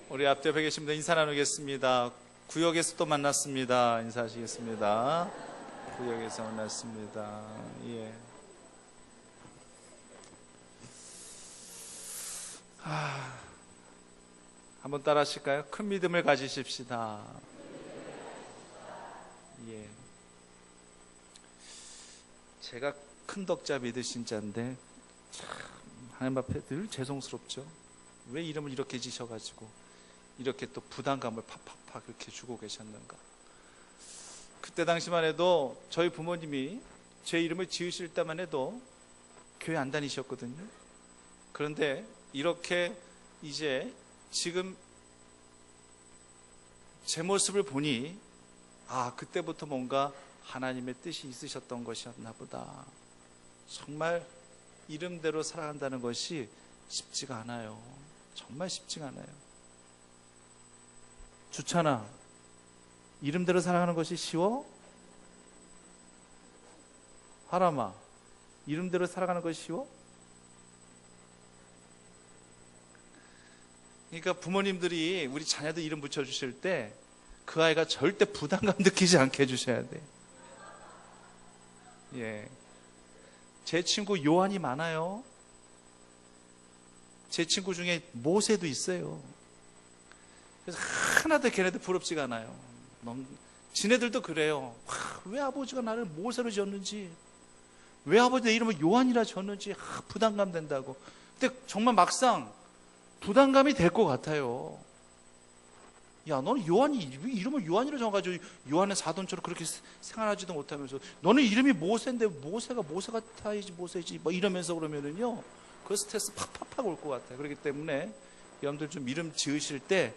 우리 앞에 계신 분들 인사 나누겠습니다. 구역에서 또 만났습니다. 인사하시겠습니다. 구역에서 만났습니다. 예. 한번 따라 하실까요? 큰 믿음을 가지십시다. 예. 제가 큰 덕자 믿으신 자인데 참 하나님 앞에 늘 죄송스럽죠. 왜 이름을 이렇게 지셔가지고 이렇게 또 부담감을 팍팍팍 이렇게 주고 계셨는가. 그때 당시만 해도 저희 부모님이 제 이름을 지으실 때만 해도 교회 안 다니셨거든요. 그런데 이렇게 이제 지금 제 모습을 보니 그때부터 뭔가 하나님의 뜻이 있으셨던 것이었나 보다. 정말 이름대로 살아간다는 것이 쉽지가 않아요. 정말 쉽지가 않아요. 주찬아, 이름대로 살아가는 것이 쉬워? 하람아, 이름대로 살아가는 것이 쉬워? 그러니까 부모님들이 우리 자녀들 이름 붙여주실 때 그 아이가 절대 부담감 느끼지 않게 해주셔야 돼. 예. 제 친구 요한이 많아요. 제 친구 중에 모세도 있어요. 그래서 하나도 걔네들 부럽지가 않아요. 지네들도 그래요. 왜 아버지가 나를 모세로 지었는지, 왜 아버지 내 이름을 요한이라 지었는지 부담감 된다고. 근데 정말 막상 부담감이 될 것 같아요. 야, 너는 요한이 이름을 요한이라 정해가지고 요한은 사돈처럼 그렇게 생활하지도 못하면서 너는 이름이 모세인데 모세가 모세 같아야지 모세지 뭐 이러면서 그러면은요 그 스트레스 팍팍팍 올 것 같아요. 그렇기 때문에 여러분들 좀 이름 지으실 때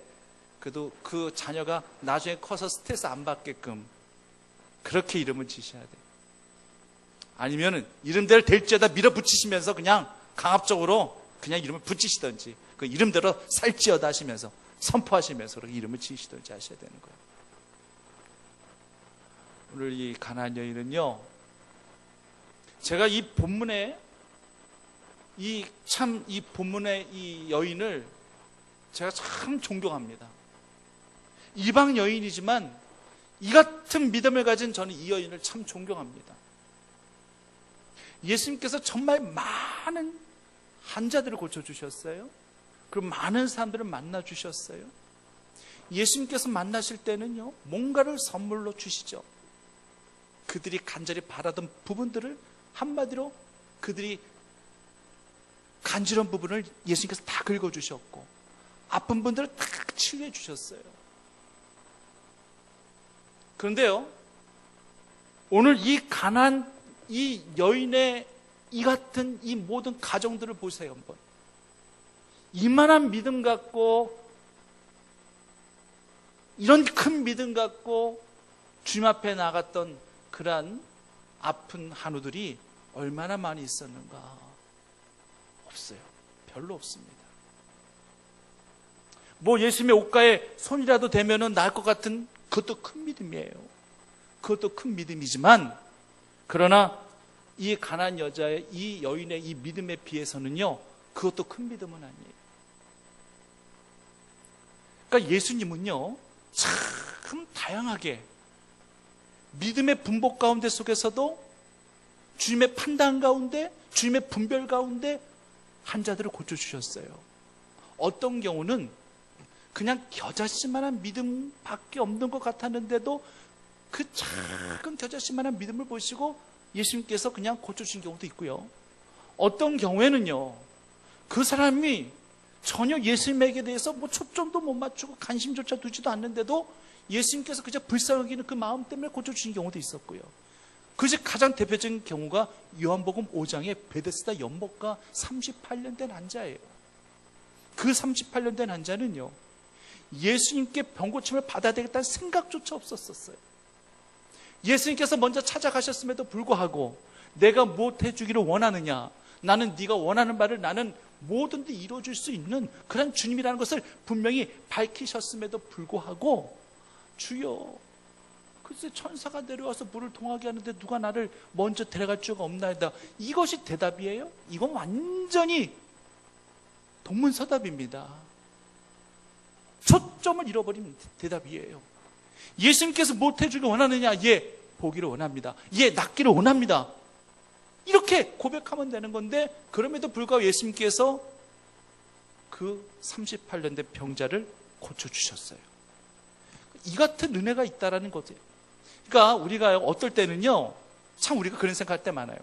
그래도 그 자녀가 나중에 커서 스트레스 안 받게끔 그렇게 이름을 지으셔야 돼요. 아니면은 이름대로 될지어다 밀어붙이시면서 그냥 강압적으로 그냥 이름을 붙이시든지 그 이름대로 살지어다 하시면서 선포하시면서 그렇게 이름을 지으시든지 하셔야 되는 거예요. 오늘 이 가나안 여인은요, 제가 이 본문에 이 본문의 이 여인을 제가 참 존경합니다. 이방 여인이지만 이 같은 믿음을 가진 저는 이 여인을 참 존경합니다. 예수님께서 정말 많은 환자들을 고쳐주셨어요. 그리고 많은 사람들을 만나주셨어요. 예수님께서 만나실 때는요, 뭔가를 선물로 주시죠. 그들이 간절히 바라던 부분들을 한마디로 그들이 간지러운 부분을 예수님께서 다 긁어주셨고 아픈 분들을 다 치유해 주셨어요. 그런데요, 오늘 이 가난한 이 여인의 이 같은 이 모든 가정들을 보세요. 한번 이만한 믿음 갖고 이런 큰 믿음 갖고 주님 앞에 나갔던 그러한 아픈 한우들이 얼마나 많이 있었는가. 없어요. 별로 없습니다. 뭐 예수님의 옷가에 손이라도 대면은 나을 것 같은 그것도 큰 믿음이에요. 그것도 큰 믿음이지만 그러나 이 가난한 여자의 이 여인의 이 믿음에 비해서는요, 그것도 큰 믿음은 아니에요. 그러니까 예수님은요, 참 다양하게 믿음의 분복 가운데 속에서도 주님의 판단 가운데, 주님의 분별 가운데 환자들을 고쳐주셨어요. 어떤 경우는 그냥 겨자씨만한 믿음밖에 없는 것 같았는데도 그 작은 겨자씨만한 믿음을 보시고 예수님께서 그냥 고쳐주신 경우도 있고요. 어떤 경우에는요, 그 사람이 전혀 예수님에게 대해서 뭐 초점도 못 맞추고 관심조차 두지도 않는데도 예수님께서 그저 불쌍히 여기는 그 마음 때문에 고쳐주신 경우도 있었고요. 그중 가장 대표적인 경우가 요한복음 5장의 베데스다 연못가 38년 된 환자예요. 그 38년 된 환자는요, 예수님께 병고침을 받아야 되겠다는 생각조차 없었어요. 예수님께서 먼저 찾아가셨음에도 불구하고 내가 무엇 해주기를 원하느냐, 나는 네가 원하는 바를 나는 뭐든지 이루어줄 수 있는 그런 주님이라는 것을 분명히 밝히셨음에도 불구하고 주여, 글쎄 천사가 내려와서 물을 동하게 하는데 누가 나를 먼저 데려갈 수가 없나이다. 이것이 대답이에요? 이건 완전히 동문서답입니다. 초점을 잃어버린 대답이에요. 예수님께서 못해주길 원하느냐? 예, 보기를 원합니다. 예, 낫기를 원합니다. 이렇게 고백하면 되는 건데, 그럼에도 불구하고 예수님께서 그 38년 된 병자를 고쳐주셨어요. 이 같은 은혜가 있다라는 거죠. 그러니까 우리가 어떨 때는요, 참 우리가 그런 생각할 때 많아요.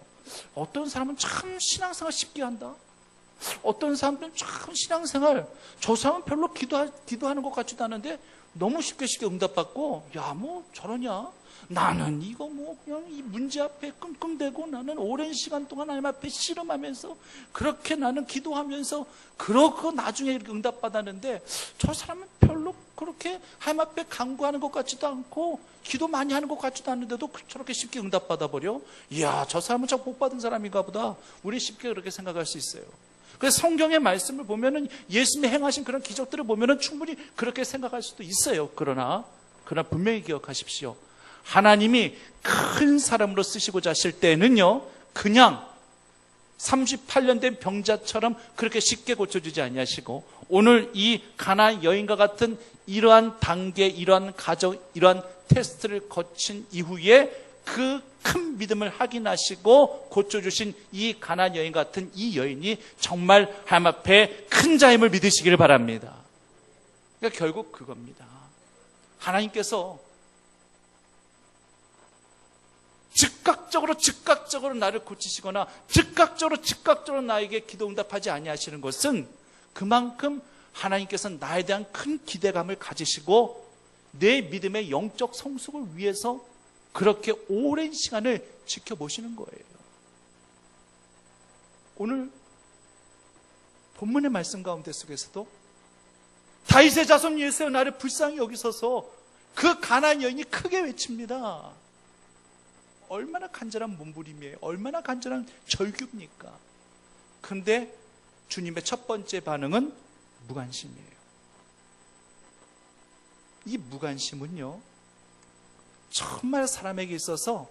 어떤 사람은 참 신앙생활 쉽게 한다. 어떤 사람들은 참 신앙생활, 저 사람은 별로 기도하는 것 같지도 않은데 너무 쉽게 응답받고, 야, 뭐 저러냐? 나는 이거 뭐 그냥 이 문제 앞에 끙끙대고 나는 오랜 시간 동안 하나님 앞에 씨름하면서 그렇게 나는 기도하면서 그러고 나중에 이렇게 응답받았는데, 저 사람은 별로 그렇게 하나님 앞에 간구하는 것 같지도 않고 기도 많이 하는 것 같지도 않은데도 저렇게 쉽게 응답받아버려. 이야, 저 사람은 참 복받은 사람인가 보다. 우리 쉽게 그렇게 생각할 수 있어요. 그래서 성경의 말씀을 보면은, 예수님이 행하신 그런 기적들을 보면은 충분히 그렇게 생각할 수도 있어요. 그러나 분명히 기억하십시오. 하나님이 큰 사람으로 쓰시고자 하실 때는요, 그냥 38년 된 병자처럼 그렇게 쉽게 고쳐주지 아니하시고, 오늘 이 가나안 여인과 같은 이러한 단계, 이러한 과정, 이러한 테스트를 거친 이후에 그 큰 믿음을 확인하시고 고쳐주신 이 가나안 여인 같은 이 여인이 정말 하나님 앞에 큰 자임을 믿으시기를 바랍니다. 그러니까 결국 그겁니다. 하나님께서 즉각적으로 나를 고치시거나 즉각적으로 나에게 기도 응답하지 아니하시는 것은 그만큼 하나님께서 나에 대한 큰 기대감을 가지시고 내 믿음의 영적 성숙을 위해서 그렇게 오랜 시간을 지켜보시는 거예요. 오늘 본문의 말씀 가운데 속에서도 다윗의 자손 예수여 나를 불쌍히 여기소서, 그 가나안 여인이 크게 외칩니다. 얼마나 간절한 몸부림이에요. 얼마나 간절한 절규입니까? 그런데 주님의 첫 번째 반응은 무관심이에요. 이 무관심은요, 정말 사람에게 있어서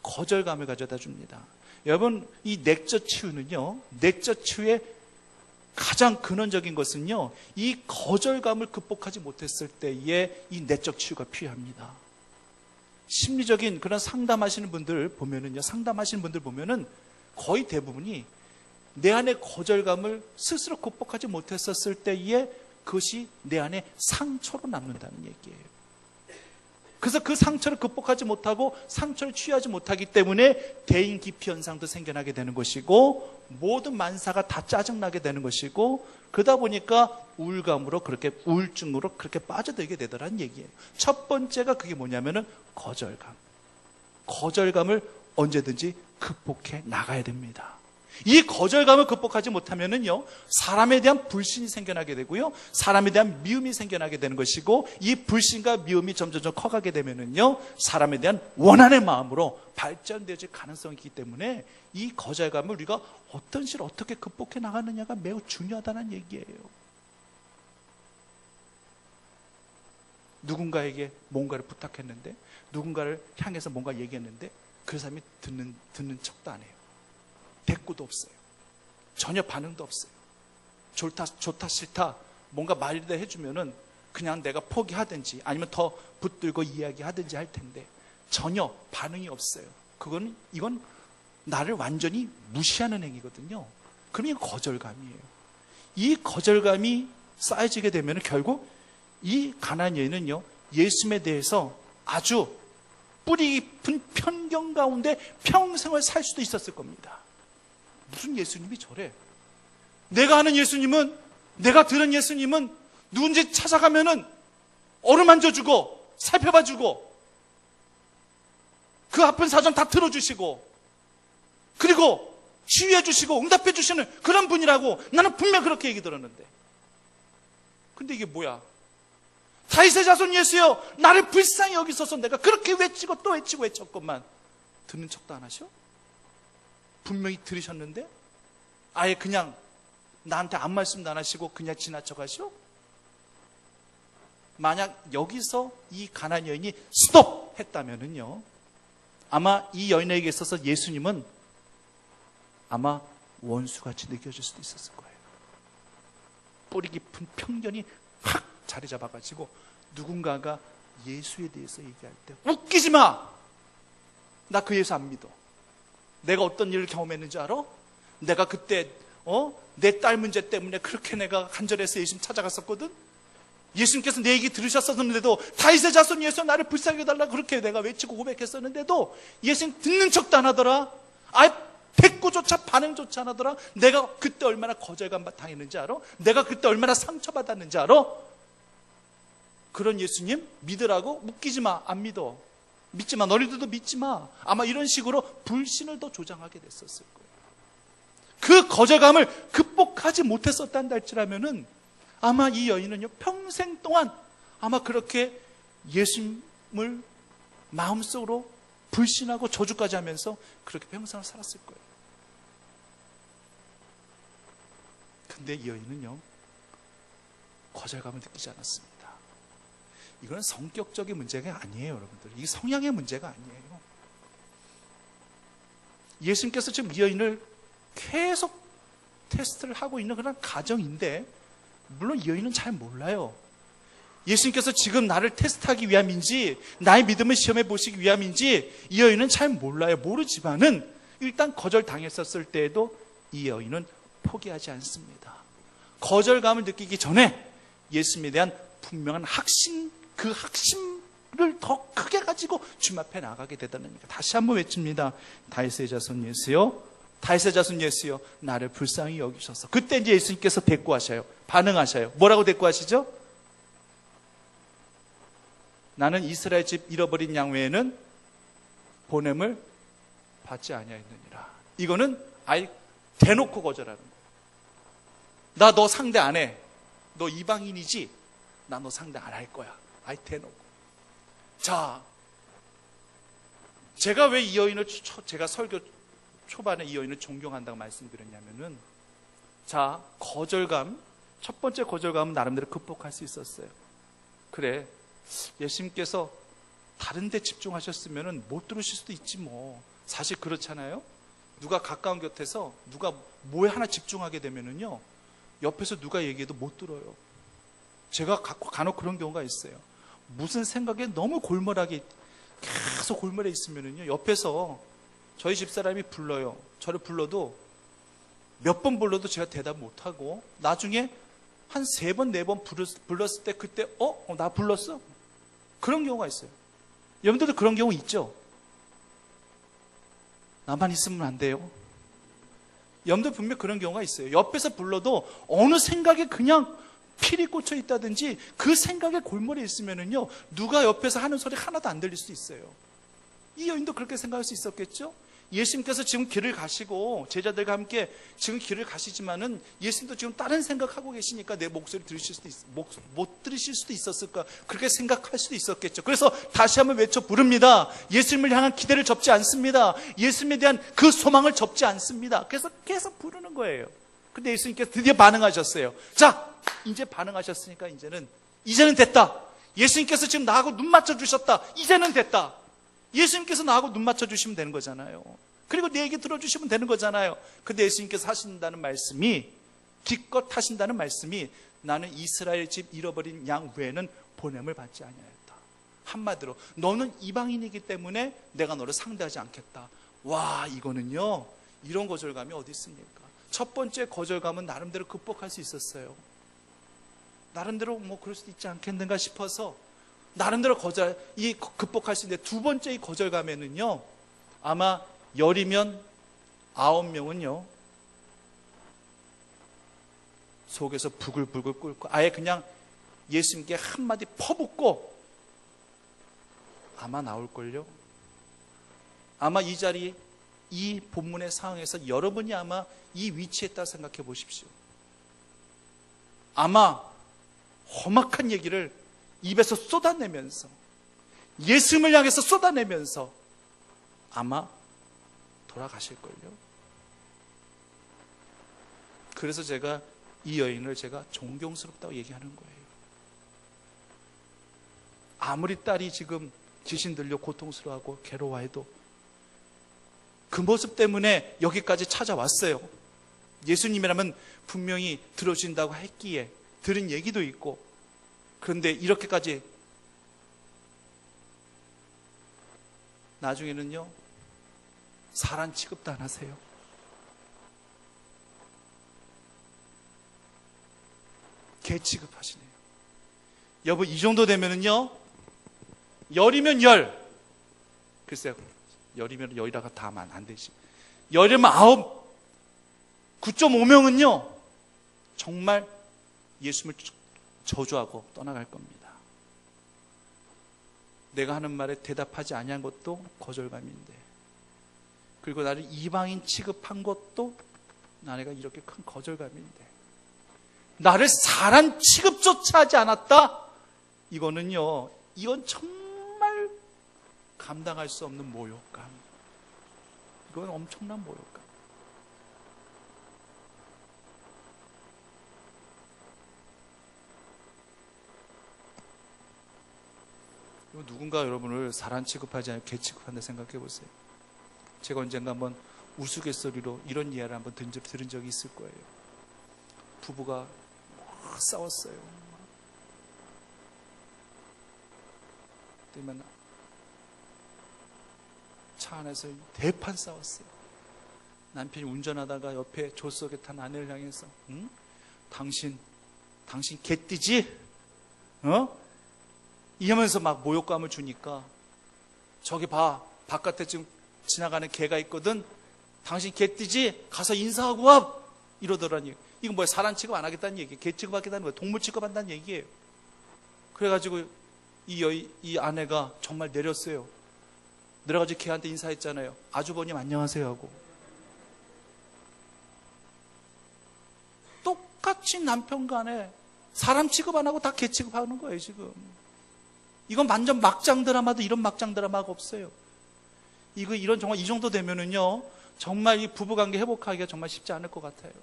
거절감을 가져다 줍니다. 여러분, 이 내적 치유는요, 내적 치유의 가장 근원적인 것은요, 이 거절감을 극복하지 못했을 때에 이 내적 치유가 필요합니다. 심리적인 그런 상담하시는 분들 보면은 거의 대부분이 내 안의 거절감을 스스로 극복하지 못했었을 때에 그것이 내 안에 상처로 남는다는 얘기예요. 그래서 그 상처를 극복하지 못하고 상처를 치유하지 못하기 때문에 대인 기피 현상도 생겨나게 되는 것이고, 모든 만사가 다 짜증나게 되는 것이고, 그러다 보니까 우울감으로 그렇게, 우울증으로 그렇게 빠져들게 되더라는 얘기예요. 첫 번째가 그게 뭐냐면은 거절감. 거절감을 언제든지 극복해 나가야 됩니다. 이 거절감을 극복하지 못하면은요, 사람에 대한 불신이 생겨나게 되고요, 사람에 대한 미움이 생겨나게 되는 것이고, 이 불신과 미움이 점점 커가게 되면은요, 사람에 대한 원한의 마음으로 발전되어질 가능성이 있기 때문에 이 거절감을 우리가 어떤 식으로 어떻게 극복해 나가느냐가 매우 중요하다는 얘기예요. 누군가에게 뭔가를 부탁했는데, 누군가를 향해서 뭔가 얘기했는데 그 사람이 듣는 척도 안 해요. 대꾸도 없어요. 전혀 반응도 없어요. 좋다 싫다 뭔가 말이라도 해주면은 그냥 내가 포기하든지 아니면 더 붙들고 이야기하든지 할 텐데 전혀 반응이 없어요. 이건 나를 완전히 무시하는 행위거든요. 그럼 이건 거절감이에요. 이 거절감이 쌓여지게 되면 결국 이 가나안 여인은요, 예수님에 대해서 아주 뿌리 깊은 편견 가운데 평생을 살 수도 있었을 겁니다. 무슨 예수님이 저래? 내가 아는 예수님은, 내가 들은 예수님은 누군지 찾아가면은 어루만져주고 살펴봐주고 그 아픈 사정 다 들어주시고 그리고 치유해주시고 응답해주시는 그런 분이라고 나는 분명 그렇게 얘기 들었는데, 근데 이게 뭐야? 다윗의 자손 예수여 나를 불쌍히 여기소서, 내가 그렇게 외치고 또 외치고 외쳤건만 듣는 척도 안 하셔? 분명히 들으셨는데 아예 그냥 나한테 아무 말씀도 안 하시고 그냥 지나쳐 가시오? 만약 여기서 이 가나안 여인이 스톱 했다면은요, 아마 이 여인에게 있어서 예수님은 아마 원수같이 느껴질 수도 있었을 거예요. 뿌리 깊은 편견이 확 자리 잡아가지고 누군가가 예수에 대해서 얘기할 때 웃기지 마! 나 그 예수 안 믿어. 내가 어떤 일을 경험했는지 알아? 내가 그때 내 딸 문제 때문에 그렇게 내가 간절해서 예수님 찾아갔었거든. 예수님께서 내 얘기 들으셨었는데도 다윗의 자손 예수 나를 불쌍히 여달라고 그렇게 내가 외치고 고백했었는데도 예수님 듣는 척도 안 하더라. 아예 대꾸조차 반응조차 안 하더라. 내가 그때 얼마나 거절감 당했는지 알아? 내가 그때 얼마나 상처받았는지 알아? 그런 예수님 믿으라고? 웃기지 마. 안 믿어. 믿지 마. 너희들도 믿지 마. 아마 이런 식으로 불신을 더 조장하게 됐었을 거예요. 그 거절감을 극복하지 못했었단다 할지라면은 아마 이 여인은요 평생 동안 아마 그렇게 예수님을 마음속으로 불신하고 저주까지 하면서 그렇게 평생을 살았을 거예요. 근데 이 여인은요 거절감을 느끼지 않았습니다. 이건 성격적인 문제가 아니에요, 여러분들. 이게 성향의 문제가 아니에요. 예수님께서 지금 이 여인을 계속 테스트를 하고 있는 그런 가정인데, 물론 이 여인은 잘 몰라요. 예수님께서 지금 나를 테스트하기 위함인지 나의 믿음을 시험해 보시기 위함인지 이 여인은 잘 몰라요. 모르지만은 일단 거절당했었을 때에도 이 여인은 포기하지 않습니다. 거절감을 느끼기 전에 예수님에 대한 분명한 확신, 그 확신을 더 크게 가지고 주님 앞에 나가게 되다는 얘기. 다시 한번 외칩니다. 다윗의 자손 예수여, 다윗의 자손 예수여, 나를 불쌍히 여기셔서. 그때 이제 예수님께서 대꾸하셔요. 반응하셔요. 뭐라고 대꾸하시죠? 나는 이스라엘 집 잃어버린 양 외에는 보냄을 받지 아니하였느니라. 이거는 아예 대놓고 거절하는 거예요. 나 너 상대 안 해. 너 이방인이지? 나 너 상대 안 할 거야. 아예 대놓고. 자, 제가 왜 이 여인을, 제가 설교 초반에 이 여인을 존경한다고 말씀드렸냐면은, 자, 거절감, 첫 번째 거절감은 나름대로 극복할 수 있었어요. 그래, 예수님께서 다른 데 집중하셨으면 못 들으실 수도 있지 뭐. 사실 그렇잖아요. 누가 가까운 곁에서 누가 뭐에 하나 집중하게 되면은요, 옆에서 누가 얘기해도 못 들어요. 제가 간혹 그런 경우가 있어요. 무슨 생각에 너무 골몰하게 계속 골몰해 있으면은요, 옆에서 저희 집사람이 불러요. 저를 불러도 몇 번 불러도 제가 대답 못하고 나중에 한 3번, 4번 불렀을 때 그때 나 불렀어? 그런 경우가 있어요. 여러분들도 그런 경우 있죠? 나만 있으면 안 돼요. 여러분들 분명 그런 경우가 있어요. 옆에서 불러도 어느 생각에 그냥 필이 꽂혀 있다든지 그 생각에 골몰해 있으면은요, 누가 옆에서 하는 소리 하나도 안 들릴 수 있어요. 이 여인도 그렇게 생각할 수 있었겠죠? 예수님께서 지금 길을 가시고 제자들과 함께 지금 길을 가시지만은 예수님도 지금 다른 생각하고 계시니까 내 목소리 들으실 수도 못 들으실 수도 있었을까, 그렇게 생각할 수도 있었겠죠. 그래서 다시 한번 외쳐 부릅니다. 예수님을 향한 기대를 접지 않습니다. 예수님에 대한 그 소망을 접지 않습니다. 그래서 계속 부르는 거예요. 근데 예수님께서 드디어 반응하셨어요. 자, 이제 반응하셨으니까 이제는 됐다. 예수님께서 지금 나하고 눈 맞춰 주셨다. 이제는 됐다. 예수님께서 나하고 눈 맞춰주시면 되는 거잖아요. 그리고 내 얘기 들어주시면 되는 거잖아요. 근데 예수님께서 하신다는 말씀이, 기껏 하신다는 말씀이, 나는 이스라엘 집 잃어버린 양 외에는 보냄을 받지 아니하였다. 한마디로 너는 이방인이기 때문에 내가 너를 상대하지 않겠다. 와, 이거는요, 이런 거절감이 어디 있습니까? 첫 번째 거절감은 나름대로 극복할 수 있었어요. 나름대로 뭐 그럴 수도 있지 않겠는가 싶어서 나름대로 극복할 수 있는데, 두 번째 이 거절감에는요, 아마 10이면 9명은요, 속에서 부글부글 끓고 아예 그냥 예수님께 한마디 퍼붓고 아마 나올걸요. 아마 이 자리, 이 본문의 상황에서 여러분이 아마 이 위치에 있다 생각해 보십시오. 아마 험악한 얘기를 입에서 쏟아내면서, 예수님을 향해서 쏟아내면서 아마 돌아가실걸요. 그래서 제가 이 여인을 제가 존경스럽다고 얘기하는 거예요. 아무리 딸이 지금 귀신 들려 고통스러워하고 괴로워해도 그 모습 때문에 여기까지 찾아왔어요. 예수님이라면 분명히 들어주신다고 했기에 들은 얘기도 있고, 그런데 이렇게까지 나중에는요, 사람 취급도 안 하세요. 개 취급하시네요. 여보, 이 정도 되면은요, 열이면 열. 글쎄요, 열이면 열이라가 다 안 되지. 열이면 9.5명은요, 정말 예수님을 저주하고 떠나갈 겁니다. 내가 하는 말에 대답하지 아니한 것도 거절감인데, 그리고 나를 이방인 취급한 것도 나내가 이렇게 큰 거절감인데, 나를 사람 취급조차 하지 않았다? 이건 정말 감당할 수 없는 모욕감. 이건 엄청난 모욕감. 누군가 여러분을 사람 취급하지 않고 개 취급한다 생각해 보세요. 제가 언젠가 한번 우스갯소리로 이런 이야기를 한번 들은 적이 있을 거예요. 부부가 막 싸웠어요. 그러면 차 안에서 대판 싸웠어요. 남편이 운전하다가 옆에 조수석에 탄 아내를 향해서, 응? 당신 개띠지? 이러면서 막 모욕감을 주니까, 저기 봐, 바깥에 지금 지나가는 개가 있거든. 당신 개띠지? 가서 인사하고 와! 이러더라니. 이건 뭐야? 사람 취급 안 하겠다는 얘기예요. 개 취급하겠다는 거예요. 동물 취급한다는 얘기예요. 그래가지고 이 아내가 정말 내렸어요. 내려가지고 걔한테 인사했잖아요. 아주버님 안녕하세요 하고. 똑같이 남편 간에 사람 취급 안 하고 다 개 취급하는 거예요, 지금. 이건 완전 막장 드라마도 이런 막장 드라마가 없어요. 이런 정말 이 정도 되면은요, 정말 이 부부관계 회복하기가 정말 쉽지 않을 것 같아요.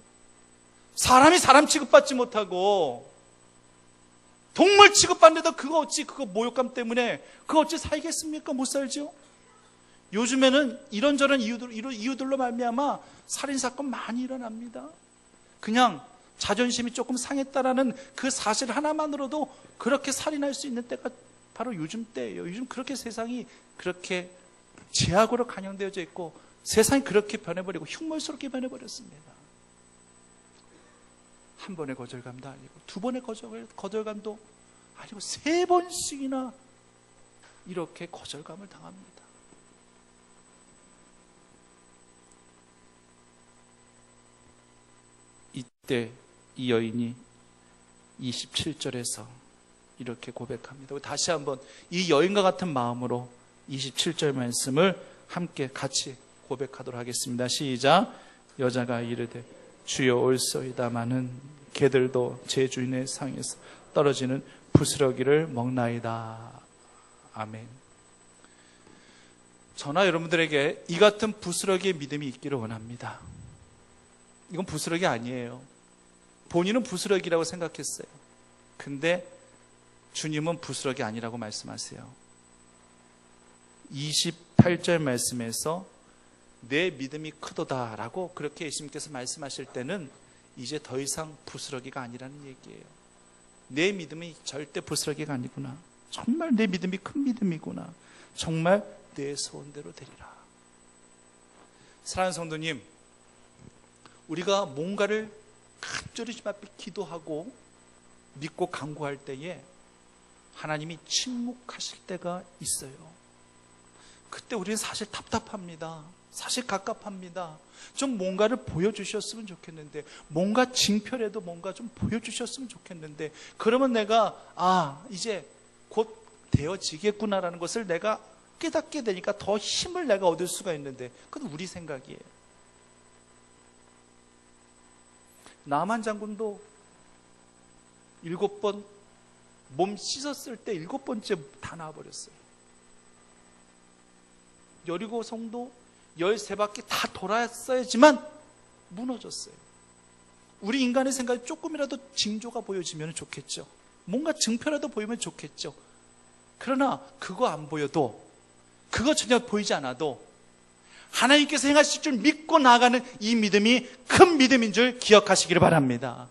사람이 사람 취급받지 못하고 동물 취급받는데도 그거 모욕감 때문에 그거 어찌 살겠습니까? 못 살죠. 요즘에는 이런저런 이유들로 말미암아 살인사건 많이 일어납니다. 그냥 자존심이 조금 상했다라는 그 사실 하나만으로도 그렇게 살인할 수 있는 때가 바로 요즘 때예요. 요즘 그렇게 세상이 그렇게 제약으로 간영되어져 있고 세상이 그렇게 변해버리고 흉물스럽게 변해버렸습니다. 한 번의 거절감도 아니고 두 번의 거절감도 아니고 3번씩이나 이렇게 거절감을 당합니다. 이때 이 여인이 27절에서 이렇게 고백합니다. 다시 한번 이 여인과 같은 마음으로 27절 말씀을 함께 같이 고백하도록 하겠습니다. 시작. 여자가 이르되 주여 올소이다마는 개들도 제 주인의 상에서 떨어지는 부스러기를 먹나이다. 아멘. 저나 여러분들에게 이 같은 부스러기의 믿음이 있기를 원합니다. 이건 부스러기 아니에요. 본인은 부스러기라고 생각했어요. 근데 주님은 부스러기 아니라고 말씀하세요. 28절 말씀에서 내 믿음이 크도다라고 그렇게 예수님께서 말씀하실 때는 이제 더 이상 부스러기가 아니라는 얘기예요. 내 믿음이 절대 부스러기가 아니구나. 정말 내 믿음이 큰 믿음이구나. 정말 내 소원대로 되리라. 사랑하는 성도님, 우리가 뭔가를 간절히 주님 앞에 기도하고 믿고 간구할 때에 하나님이 침묵하실 때가 있어요. 그때 우리는 사실 답답합니다. 사실 갑갑합니다. 좀 뭔가를 보여주셨으면 좋겠는데, 뭔가 징표라도 뭔가 좀 보여주셨으면 좋겠는데, 그러면 내가 이제 곧 되어지겠구나라는 것을 내가 깨닫게 되니까 더 힘을 내가 얻을 수가 있는데, 그건 우리 생각이에요. 나만 장군도 7번 몸 씻었을 때 7번째 다 나와버렸어요. 여리고 성도 13바퀴 다 돌았어야지만 무너졌어요. 우리 인간의 생각이 조금이라도 징조가 보여지면 좋겠죠. 뭔가 증표라도 보이면 좋겠죠. 그러나 그거 안 보여도, 그거 전혀 보이지 않아도 하나님께서 행하실 줄 믿고 나아가는 이 믿음이 큰 믿음인 줄 기억하시기를 바랍니다.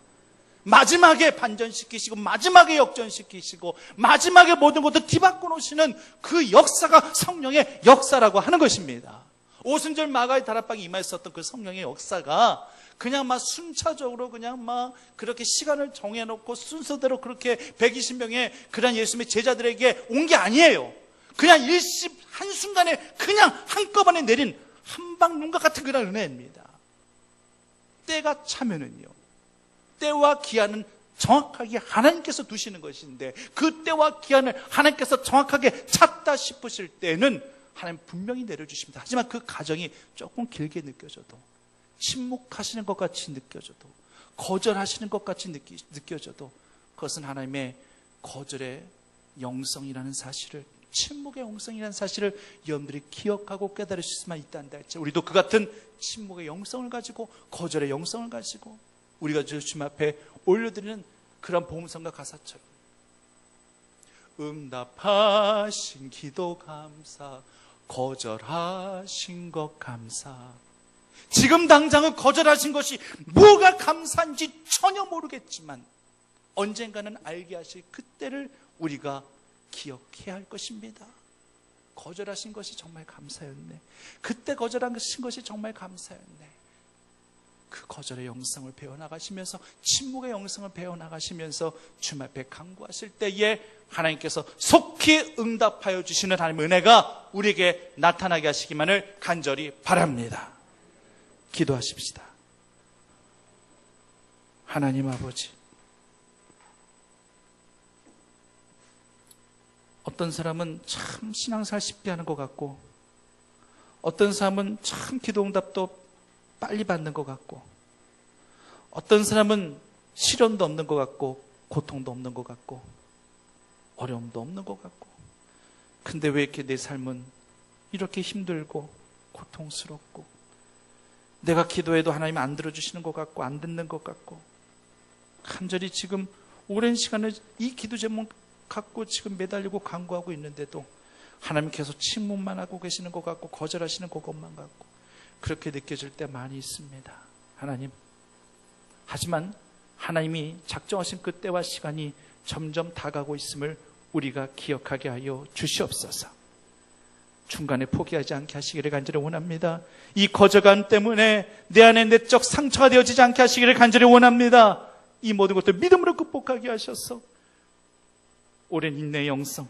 마지막에 반전시키시고 마지막에 역전시키시고 마지막에 모든 것을 뒤바꿔 놓으시는 그 역사가 성령의 역사라고 하는 것입니다. 오순절 마가의 다락방에 임하였었던 그 성령의 역사가 그냥 막 순차적으로 그냥 막 그렇게 시간을 정해놓고 순서대로 그렇게 120명의 그런 예수님의 제자들에게 온 게 아니에요. 그냥 일시 한순간에 그냥 한꺼번에 내린 한방눈과 같은 그런 은혜입니다. 때가 차면은요, 때와 기한은 정확하게 하나님께서 두시는 것인데, 그 때와 기한을 하나님께서 정확하게 찾다 싶으실 때는 하나님 분명히 내려주십니다. 하지만 그 과정이 조금 길게 느껴져도, 침묵하시는 것 같이 느껴져도, 거절하시는 것 같이 느껴져도 그것은 하나님의 거절의 영성이라는 사실을, 침묵의 영성이라는 사실을 여러분들이 기억하고 깨달으실 수만 있다는 데, 우리도 그 같은 침묵의 영성을 가지고, 거절의 영성을 가지고 우리가 주님 앞에 올려드리는 그런 복음성과 가사처럼, 응답하신 기도 감사, 거절하신 것 감사. 지금 당장은 거절하신 것이 뭐가 감사한지 전혀 모르겠지만 언젠가는 알게 하실 그때를 우리가 기억해야 할 것입니다. 거절하신 것이 정말 감사였네. 그때 거절하신 것이 정말 감사였네. 그 거절의 영성을 배워나가시면서, 침묵의 영성을 배워나가시면서 주님 앞에 간구하실 때에 하나님께서 속히 응답하여 주시는 하나님의 은혜가 우리에게 나타나게 하시기만을 간절히 바랍니다. 기도하십시다. 하나님 아버지, 어떤 사람은 참 신앙생활 쉽게 하는 것 같고, 어떤 사람은 참 기도응답도 빨리 받는 것 같고, 어떤 사람은 시련도 없는 것 같고, 고통도 없는 것 같고, 어려움도 없는 것 같고, 근데 왜 이렇게 내 삶은 이렇게 힘들고 고통스럽고, 내가 기도해도 하나님 안 들어주시는 것 같고 안 듣는 것 같고, 간절히 지금 오랜 시간을 이 기도 제목 갖고 지금 매달리고 간구하고 있는데도 하나님께서 침묵만 하고 계시는 것 같고 거절하시는 것만 같고 그렇게 느껴질 때 많이 있습니다. 하나님, 하지만 하나님이 작정하신 그 때와 시간이 점점 다가오고 있음을 우리가 기억하게 하여 주시옵소서. 중간에 포기하지 않게 하시기를 간절히 원합니다. 이 거절감 때문에 내 안에 내적 상처가 되어지지 않게 하시기를 간절히 원합니다. 이 모든 것들 믿음으로 극복하게 하셔서 오랜 인내의 영성,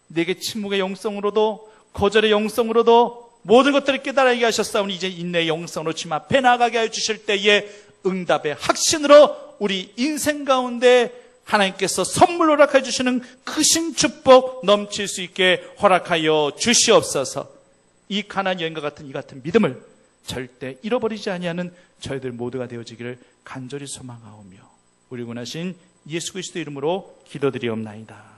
내게 침묵의 영성으로도 거절의 영성으로도 모든 것들을 깨달아게 하셨사오니 이제 인내의 영성으로 주님 앞에 나가게 하여 주실 때에 응답의 확신으로 우리 인생 가운데 하나님께서 선물로 허락해 주시는 크신 축복 넘칠 수 있게 허락하여 주시옵소서. 이 가나안 여인과 같은 이 같은 믿음을 절대 잃어버리지 아니하는 저희들 모두가 되어지기를 간절히 소망하오며 우리 구원하신 예수 그리스도 이름으로 기도드리옵나이다.